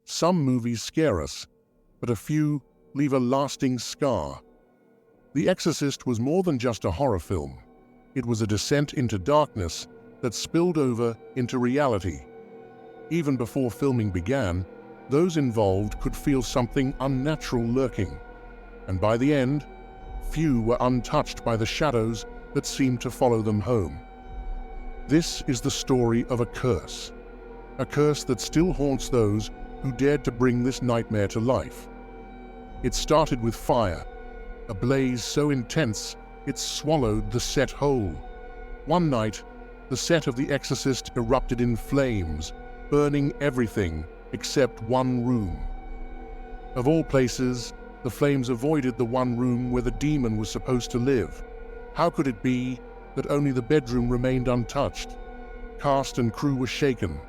Some movies scare us, but a few leave a lasting scar. The Exorcist was more than just a horror film. It was a descent into darkness that spilled over into reality. Even before filming began, those involved could feel something unnatural lurking. And by the end, few were untouched by the shadows that seemed to follow them home. This is the story of a curse that still haunts those who dared to bring this nightmare to life. It started with fire, a blaze so intense it swallowed the set whole. One night, the set of The Exorcist erupted in flames, burning everything except one room. Of all places, the flames avoided the one room where the demon was supposed to live. How could it be that only the bedroom remained untouched? Cast and crew were shaken.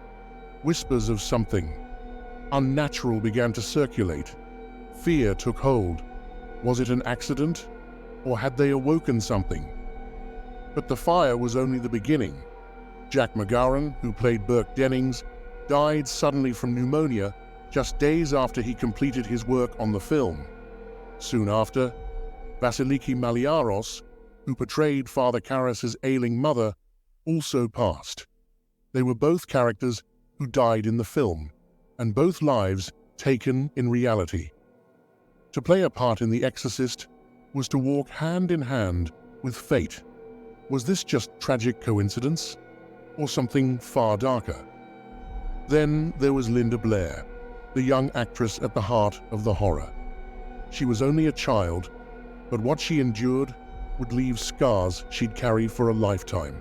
Whispers of something unnatural began to circulate. Fear took hold. Was it an accident, or had they awoken something? But the fire was only the beginning. Jack McGowan, who played Burke Dennings, died suddenly from pneumonia just days after he completed his work on the film. Soon after, Vasiliki Maliaros, who portrayed Father Karras' ailing mother, also passed. They were both characters who died in the film, and both lives taken in reality. To play a part in The Exorcist was to walk hand in hand with fate. Was this just tragic coincidence, or something far darker? Then there was Linda Blair, the young actress at the heart of the horror. She was only a child, but what she endured would leave scars she'd carry for a lifetime.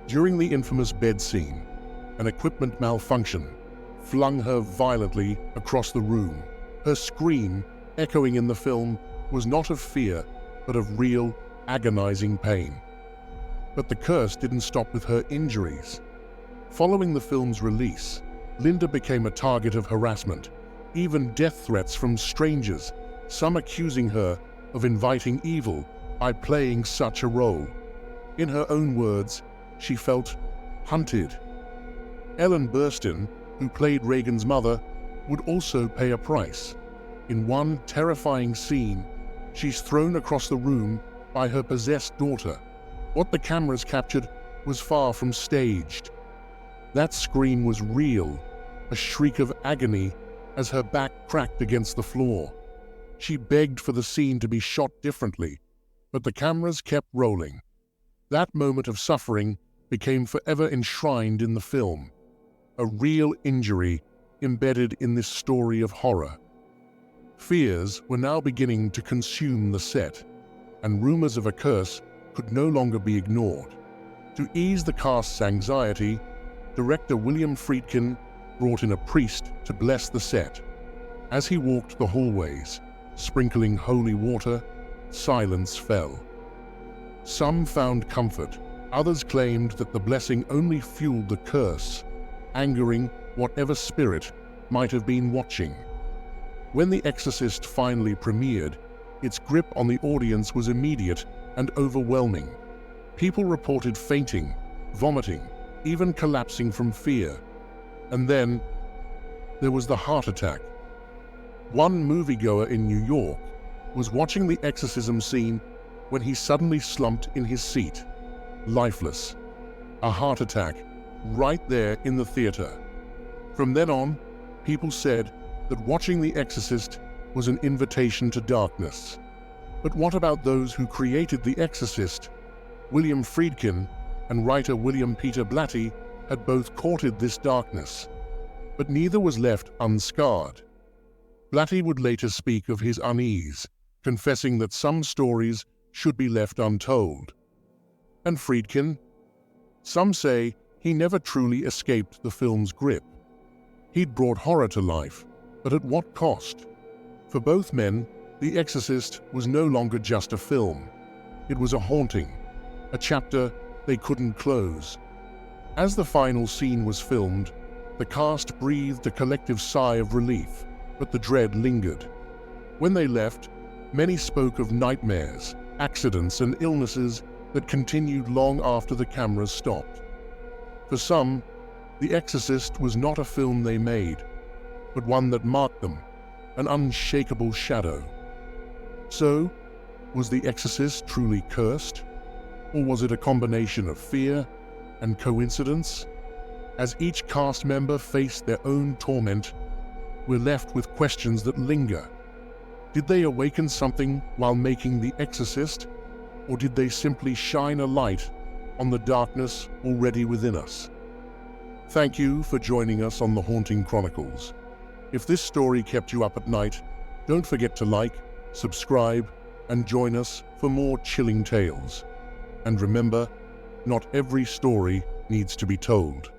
During the infamous bed scene, an equipment malfunction flung her violently across the room. Her scream, echoing in the film, was not of fear, but of real, agonizing pain. But the curse didn't stop with her injuries. Following the film's release, Linda became a target of harassment, even death threats from strangers, some accusing her of inviting evil by playing such a role. In her own words, she felt hunted. Ellen Burstyn, who played Reagan's mother, would also pay a price. In one terrifying scene, she's thrown across the room by her possessed daughter. What the cameras captured was far from staged. That scream was real, a shriek of agony as her back cracked against the floor. She begged for the scene to be shot differently, but the cameras kept rolling. That moment of suffering became forever enshrined in the film, a real injury embedded in this story of horror. Fears were now beginning to consume the set, and rumors of a curse could no longer be ignored. To ease the cast's anxiety, director William Friedkin brought in a priest to bless the set. As he walked the hallways, sprinkling holy water, silence fell. Some found comfort. Others claimed that the blessing only fueled the curse, angering whatever spirit might have been watching. When The Exorcist finally premiered, its grip on the audience was immediate and overwhelming. People reported fainting, vomiting, even collapsing from fear. And then, there was the heart attack. One moviegoer in New York was watching the exorcism scene when he suddenly slumped in his seat, lifeless. A heart attack, right there in the theater. From then on, people said that watching The Exorcist was an invitation to darkness. But what about those who created The Exorcist? William Friedkin and writer William Peter Blatty had both courted this darkness, but neither was left unscarred. Blatty would later speak of his unease, confessing that some stories should be left untold. And Friedkin? Some say he never truly escaped the film's grip. He'd brought horror to life, but at what cost? For both men, The Exorcist was no longer just a film. It was a haunting, a chapter they couldn't close. As the final scene was filmed, the cast breathed a collective sigh of relief, but the dread lingered. When they left, many spoke of nightmares, accidents, and illnesses that continued long after the cameras stopped. For some, The Exorcist was not a film they made. but one that marked them, an unshakable shadow. So, was The Exorcist truly cursed? Or was it a combination of fear and coincidence? As each cast member faced their own torment, we're left with questions that linger. Did they awaken something while making The Exorcist, or did they simply shine a light on the darkness already within us? Thank you for joining us on the Haunting Chronicles. If this story kept you up at night, don't forget to like, subscribe, and join us for more chilling tales. And remember, not every story needs to be told.